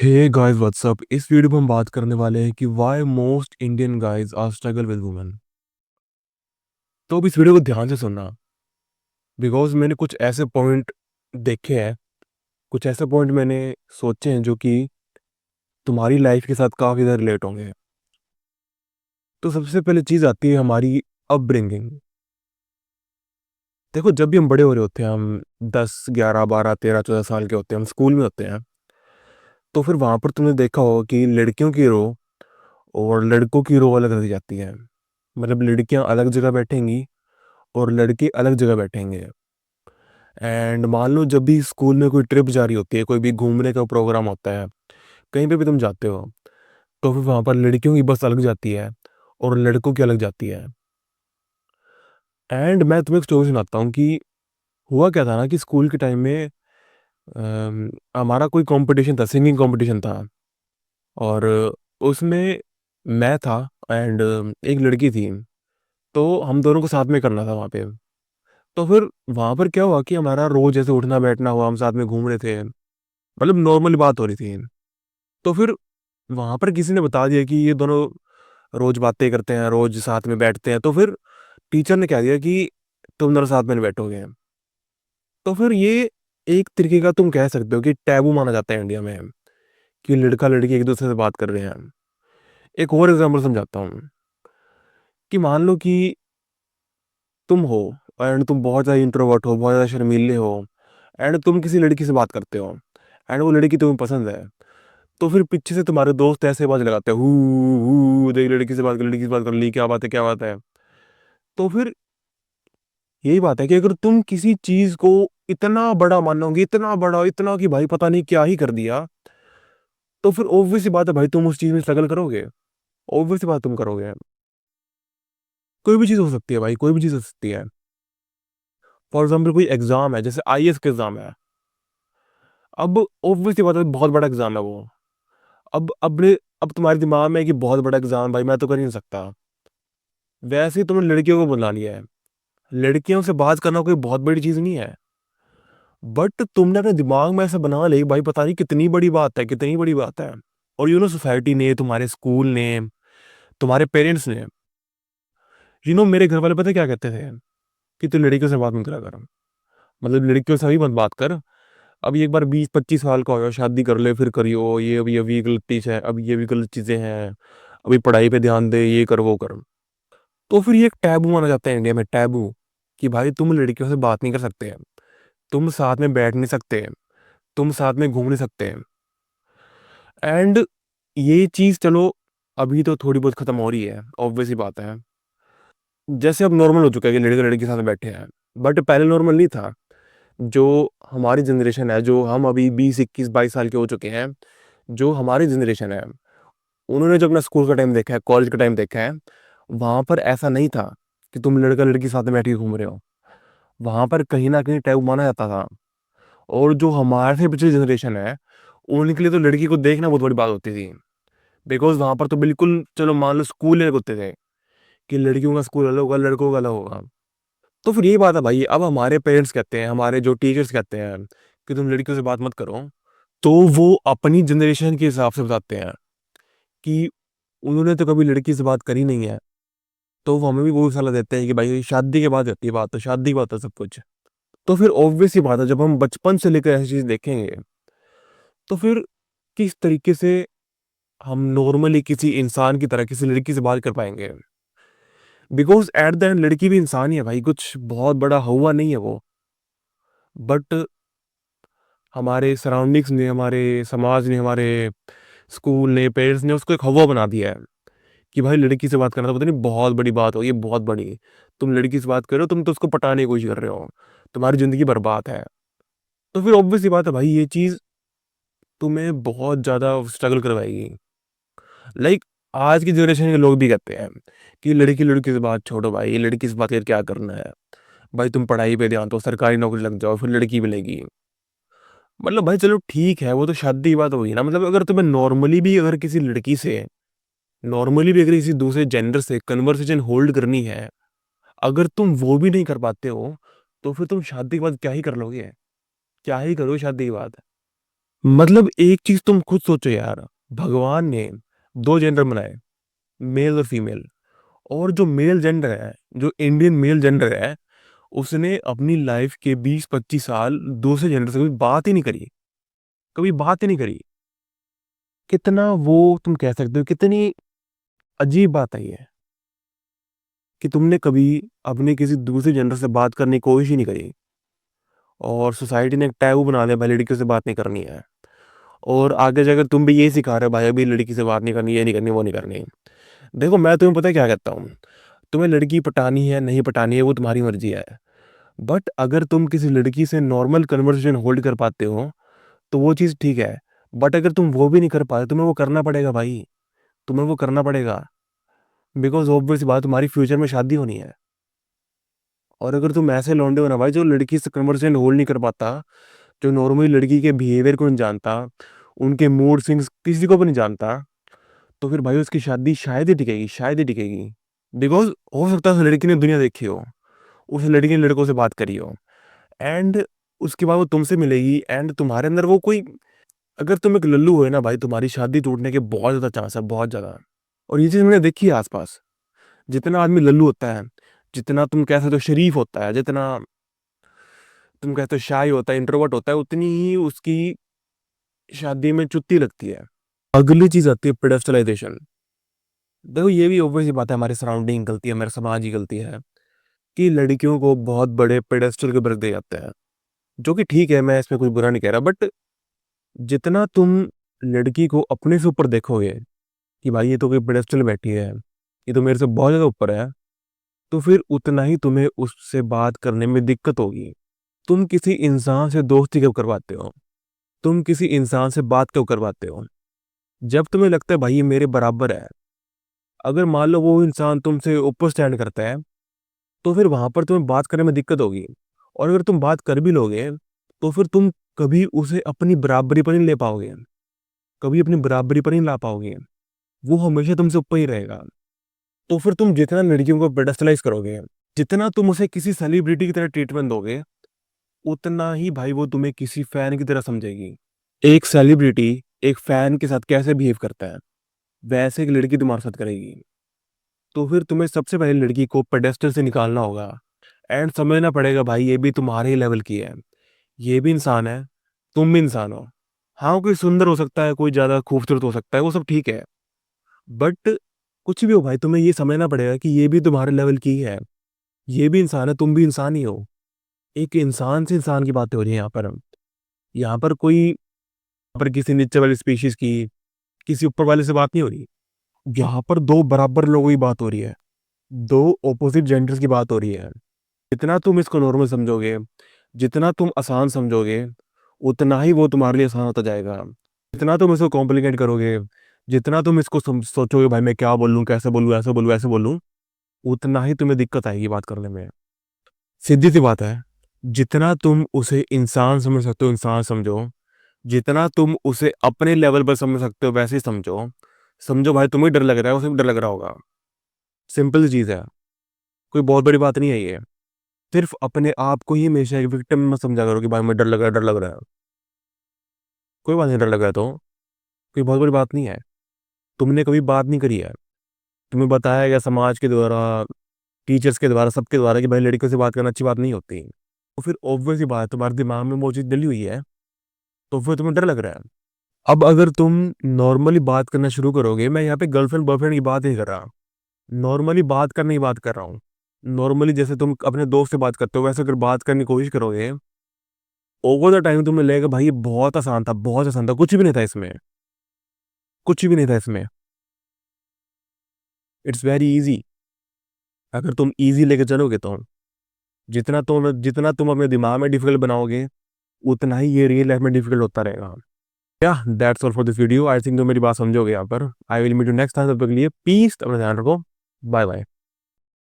हे guys what's up. इस video में हम बात करने वाले हैं कि why most Indian guys are struggle with women. तो अब इस वीडियो को ध्यान से सुनना, बिकॉज मैंने कुछ ऐसे पॉइंट देखे हैं, कुछ ऐसे पॉइंट मैंने सोचे हैं जो कि तुम्हारी लाइफ के साथ काफ़ी ज़्यादा रिलेट होंगे। तो सबसे पहले चीज़ आती है हमारी अपब्रिंगिंग। देखो, जब भी हम बड़े हो रहे होते हैं, हम 10, 11, 12, 13, 14 साल के होते हैं, हम स्कूल में होते हैं, तो फिर वहाँ पर तुमने देखा होगा कि लड़कियों की रो और लड़कों की रो अलग रखी जाती है। मतलब लड़कियां अलग जगह बैठेंगी और लड़के अलग जगह बैठेंगे। एंड मान लो जब भी स्कूल में कोई ट्रिप जारी होती है, कोई भी घूमने का प्रोग्राम होता है, कहीं पे भी तुम जाते हो, तो फिर वहाँ पर लड़कियों की बस अलग जाती है और लड़कों की अलग जाती है। एंड मैं तुम्हें एक स्टोरी सुनाता हूँ कि हुआ क्या था ना कि स्कूल के टाइम में हमारा कोई कंपटीशन था, सिंगिंग कंपटीशन था। और उसमें मैं था एंड एक लड़की थी। तो हम दोनों को साथ में करना था वहाँ पे। तो फिर वहाँ पर क्या हुआ कि हमारा रोज ऐसे उठना बैठना हुआ, हम साथ में घूम रहे थे, मतलब नॉर्मली बात हो रही थी। तो फिर वहाँ पर किसी ने बता दिया कि ये दोनों रोज बातें करते हैं, रोज साथ में बैठते हैं। तो फिर टीचर ने कह दिया कि तुम दोनों साथ में नहीं बैठोगे। तो फिर ये एक तरीके का तुम कह सकते हो कि टैबू माना जाता है इंडिया में, कि लड़का लड़की एक दूसरे से बात कर रहे हैं। एक और एग्जाम्पल समझाता हूँ कि मान लो कि तुम हो एंड तुम बहुत ज़्यादा इंट्रोवर्ट हो, बहुत ज़्यादा शर्मीले हो, एंड तुम किसी लड़की से बात करते हो एंड वो लड़की तुम्हें पसंद है। तो फिर पीछे से तुम्हारे दोस्त ऐसे आवाज लगाते हैं, हु देख लड़की से बात कर, लड़की से बात कर ली, क्या बात है क्या बात है। तो फिर यही बात है कि अगर तुम किसी चीज को इतना बड़ा मानोगे, इतना बड़ा, इतना कि भाई पता नहीं क्या ही कर दिया, तो फिर ऑब्वियस सी बात है भाई, तुम उस चीज में स्ट्रगल करोगे। ऑब्वियस सी बात तुम करोगे। कोई भी चीज हो सकती है भाई, कोई भी चीज हो सकती है। फॉर एग्जाम्पल कोई एग्जाम है, जैसे आईएएस का एग्जाम है। अब ऑब्वियस सी बात है, बहुत बड़ा एग्जाम है वो। अब तुम्हारे दिमाग में है कि बहुत बड़ा एग्जाम भाई, मैं तो कर ही नहीं सकता। वैसे ही तुमने लड़कियों को बुला लिया है। लड़कियों से बात करना कोई बहुत बड़ी चीज नहीं है, बट तुमने अपने दिमाग में ऐसा बना ले भाई, पता नहीं कितनी बड़ी बात है, कितनी बड़ी बात है। और सोसाइटी ने, तुम्हारे स्कूल ने, तुम्हारे पेरेंट्स ने, मेरे घर वाले पता है क्या कहते थे, कि तू लड़कियों से बात मत करा कर। मतलब लड़कियों से भी मत बात कर। अब एक बार 20-25 साल का हो गया, शादी कर ले फिर करियो, ये अभी गलत चीज है, अब ये भी गलत चीजें हैं, अभी पढ़ाई पे ध्यान दे, ये कर वो कर। तो फिर ये एक टैबू माना जाता है इंडिया में, टैबू, कि भाई तुम लड़कियों से बात नहीं कर सकते, तुम साथ में बैठ नहीं सकते, तुम साथ में घूम नहीं सकते। एंड ये चीज चलो अभी तो थोड़ी बहुत खत्म हो रही है, ऑब्वियस ही बात है। जैसे अब नॉर्मल हो चुका है कि लड़के लड़की के साथ में बैठे हैं, बट पहले नॉर्मल नहीं था। जो हमारी जनरेशन है, जो हम अभी 20, 21, 22 साल के हो चुके हैं, जो हमारी जनरेशन है, उन्होंने जो अपना स्कूल का टाइम देखा है, कॉलेज का टाइम देखा है, वहां पर ऐसा नहीं था कि तुम लड़का लड़की साथ में बैठ के घूम रहे हो। वहां पर कहीं ना कहीं टैबू माना जाता था। और जो हमारे से पिछली जनरेशन है, उनके लिए तो लड़की को देखना बहुत बड़ी बात होती थी। बिकॉज वहां पर तो बिल्कुल, चलो मान लो स्कूल अलग होते थे, कि लड़कियों का स्कूल अलग होगा, लड़कों का अलग होगा। तो फिर यही बात है भाई, अब हमारे पेरेंट्स कहते हैं, हमारे जो टीचर्स कहते हैं कि तुम लड़कियों से बात मत करो, तो वो अपनी जनरेशन के हिसाब से बताते हैं कि उन्होंने तो कभी लड़की से बात करी नहीं है। तो वो हमें भी वही सलाह देते हैं कि भाई शादी के बाद होती है बात, तो शादी के बाद है सब कुछ। तो फिर ऑब्वियस ही बात है, जब हम बचपन से लेकर ऐसी चीज देखेंगे, तो फिर किस तरीके से हम नॉर्मली किसी इंसान की तरह किसी लड़की से बात कर पाएंगे। बिकॉज एट द एंड लड़की भी इंसान ही है भाई, कुछ बहुत बड़ा हुआ नहीं है वो। बट हमारे सराउंडिंग्स ने, हमारे समाज ने, हमारे स्कूल ने, पेरेंट्स ने उसको एक हवा बना दिया है कि भाई लड़की से बात करना तो पता नहीं बहुत बड़ी बात हो, ये बहुत बड़ी, तुम लड़की से बात कर रहे हो, तुम तो उसको पटाने की कोशिश कर रहे हो, तुम्हारी जिंदगी बर्बाद है। तो फिर ऑब्वियस सी बात है भाई, ये चीज तुम्हें बहुत ज्यादा स्ट्रगल करवाएगी। लाइक आज की जनरेशन के लोग भी कहते हैं कि लड़की लड़की से बात छोड़ो भाई, लड़की से बात कर क्या करना है, भाई तुम पढ़ाई पे ध्यान दो, सरकारी नौकरी लग जाओ, फिर लड़की मिलेगी। मतलब भाई चलो ठीक है, वो तो शादी की बात होगी ना। मतलब अगर तुम्हें नॉर्मली भी अगर किसी लड़की से, नॉर्मली भी अगर किसी दूसरे जेंडर से कन्वर्सेशन होल्ड करनी है, अगर तुम वो भी नहीं कर पाते हो, तो फिर तुम शादी के बाद क्या ही कर लोगे, क्या ही करोगे शादी के बाद। मतलब एक चीज़ तुम खुद सोचो यार, भगवान ने 2 जेंडर बनाए, मेल और फीमेल, और जो मेल जेंडर है, जो इंडियन मेल जेंडर है, उसने अपनी लाइफ के 20-25 साल दूसरे जेंडर से कभी बात ही नहीं करी, कभी बात ही नहीं करी। कितना वो तुम कह सकते हो, कितनी अजीब बात है ये, कि तुमने कभी अपने किसी दूसरे जेंडर से बात करने की कोशिश ही नहीं करी, और सोसाइटी ने एक टैबू बना दिया भाई लड़कियों से बात नहीं करनी है। और आगे जाकर तुम भी यही सिखा रहे हो भाई अभी लड़की से बात नहीं करनी, ये नहीं करनी, वो नहीं करनी। देखो मैं तुम्हें पता है क्या कहता हूँ, तुम्हें लड़की पटानी है नहीं पटानी है वो तुम्हारी मर्जी है, बट अगर तुम किसी लड़की से नॉर्मल कन्वर्सेशन होल्ड कर पाते हो तो वो चीज़ ठीक है। बट अगर तुम वो भी नहीं कर पाते, तुम्हें वो करना पड़ेगा भाई, तुम्हें वो करना पड़ेगा, बिकॉज ऑब्वियस बात तुम्हारी फ्यूचर में शादी होनी है। और अगर तुम ऐसे लौंडे हो ना भाई जो लड़की से कन्वर्सेशन होल्ड नहीं कर पाता, जो नॉर्मली लड़की के बिहेवियर को नहीं जानता, उनके मूड स्विंग्स किसी को भी नहीं जानता, तो फिर भाई उसकी शादी शायद ही टिकेगी, शायद ही टिकेगी। बिकॉज हो सकता है उस लड़की ने दुनिया देखी हो, उस लड़की ने लड़कों से बात करी हो, एंड उसके बाद वो तुमसे मिलेगी, एंड तुम्हारे अंदर वो कोई, अगर तुम एक लल्लू हो ना भाई, तुम्हारी शादी टूटने के बहुत ज़्यादा चांस है, बहुत ज़्यादा। और ये चीज़ मैंने देखी है आसपास, जितना आदमी लल्लू होता है, जितना तुम कह सकते हो शरीफ होता है, जितना तुम कहते हो शाय होता है, इंट्रोवर्ट होता है, उतनी ही उसकी शादी में चुत्ती लगती है। अगली चीज आती है पेडेस्टलाइजेशन। देखो ये भी ऑब्वियस बात है, हमारे सराउंडिंग गलती है, हमारे समाज की गलती है, कि लड़कियों को बहुत बड़े पेडेस्टल के ऊपर रख दिया जाता है, जो कि ठीक है, मैं इसमें कुछ बुरा नहीं कह रहा, बट जितना तुम लड़की को अपने से ऊपर देखोगे कि भाई ये तो कोई पेडेस्टल बैठी है, ये तो मेरे से बहुत ज़्यादा ऊपर है, तो फिर उतना ही तुम्हें उससे बात करने में दिक्कत होगी। तुम किसी इंसान से दोस्ती कब करवाते हो, तुम किसी इंसान से बात कब करवाते हो, जब तुम्हें लगता है भाई ये मेरे बराबर है। अगर मान लो वो इंसान तुमसे ऊपर स्टैंड करता है, तो फिर वहां पर तुम्हें बात करने में दिक्कत होगी। और अगर तुम बात कर भी लोगे, तो फिर तुम कभी उसे अपनी बराबरी पर नहीं ले पाओगे, कभी अपनी बराबरी पर नहीं ला पाओगे, वो हमेशा तुमसे ऊपर ही रहेगा। तो फिर तुम जितना लड़कियों को पेडेस्टलाइज करोगे, जितना तुम उसे किसी सेलिब्रिटी की तरह ट्रीटमेंट दोगे, उतना ही भाई वो तुम्हें किसी फैन की तरह समझेगी। एक सेलिब्रिटी एक फैन के साथ कैसे बिहेव करता है, वैसे एक लड़की तुम्हारे साथ करेगी। तो फिर तुम्हें सबसे पहले लड़की को पेडेस्टल से निकालना होगा, एंड समझना पड़ेगा भाई ये भी तुम्हारे ही लेवल की है, ये भी इंसान है, तुम भी इंसान हो। हाँ कोई सुंदर हो सकता है, कोई ज़्यादा खूबसूरत हो सकता है, वो सब ठीक है, बट कुछ भी हो भाई तुम्हें ये समझना पड़ेगा कि ये भी तुम्हारे लेवल की ही है, ये भी इंसान है, तुम भी इंसान ही हो। एक इंसान से इंसान की बातें हो रही है यहाँ पर, यहाँ पर कोई, यहाँ पर किसी नीचे वाली स्पीशीज की, किसी ऊपर वाले से बात नहीं हो रही। यहाँ पर दो बराबर लोगों की बात हो रही है, दो ऑपोजिट जेंडर्स की बात हो रही है। जितना तुम इसको नॉर्मल समझोगे, जितना तुम आसान समझोगे, उतना ही वो तुम्हारे लिए आसान होता जाएगा। जितना तुम इसको कॉम्प्लिकेट करोगे, जितना तुम इसको सोचोगे भाई मैं क्या बोलूँ, कैसे बोलूँ, ऐसे बोलूँ, ऐसे बोलूँ, उतना ही तुम्हें दिक्कत आएगी बात करने में। सीधी सी बात है, जितना तुम उसे इंसान समझ सकते हो इंसान समझो, जितना तुम उसे अपने लेवल पर समझ सकते हो वैसे ही समझो। समझो भाई तुम्हें डर लग रहा है, उसे भी डर लग रहा होगा, सिंपल सी चीज़ है, कोई बहुत बड़ी बात नहीं है ये। सिर्फ अपने आप को ही हमेशा एक विक्टिम मत समझा करो कि भाई मैं डर लग रहा है, डर लग रहा है। कोई बात नहीं, डर लग रहा है तो कोई बहुत बड़ी बात नहीं है। तुमने कभी बात नहीं करी है, तुम्हें बताया गया समाज के द्वारा, टीचर्स के द्वारा, सबके द्वारा कि भाई लड़कियों से बात करना अच्छी बात नहीं होती, तो फिर ऑब्वियस ही बात है तुम्हारे दिमाग में वो चीज़ डली हुई है, तो फिर तुम्हें डर लग रहा है। अब अगर तुम नॉर्मली बात करना शुरू करोगे, मैं यहाँ पे गर्लफ्रेंड बॉयफ्रेंड की बात नहीं कर रहा, नॉर्मली बात करने की बात कर रहा हूँ। नॉर्मली जैसे तुम अपने दोस्त से बात करते हो वैसे अगर बात करने की कोशिश करोगे, ओवर द टाइम तुम्हें लगेगा भाई ये बहुत आसान था, बहुत आसान था, कुछ भी नहीं था इसमें, कुछ भी नहीं था इसमें। It's very easy. अगर तुम इजी लेके चलोगे तो जितना तुम अपने दिमाग में डिफिकल्ट बनाओगे, उतना ही ये रियल लाइफ में डिफिकल्ट होता रहेगा। Yeah that's all for this video. I think तुम मेरी बात समझोगे यहाँ पर। I will meet you next time, तब तक के लिए पीस, अपना ध्यान रखो, बाय बाय।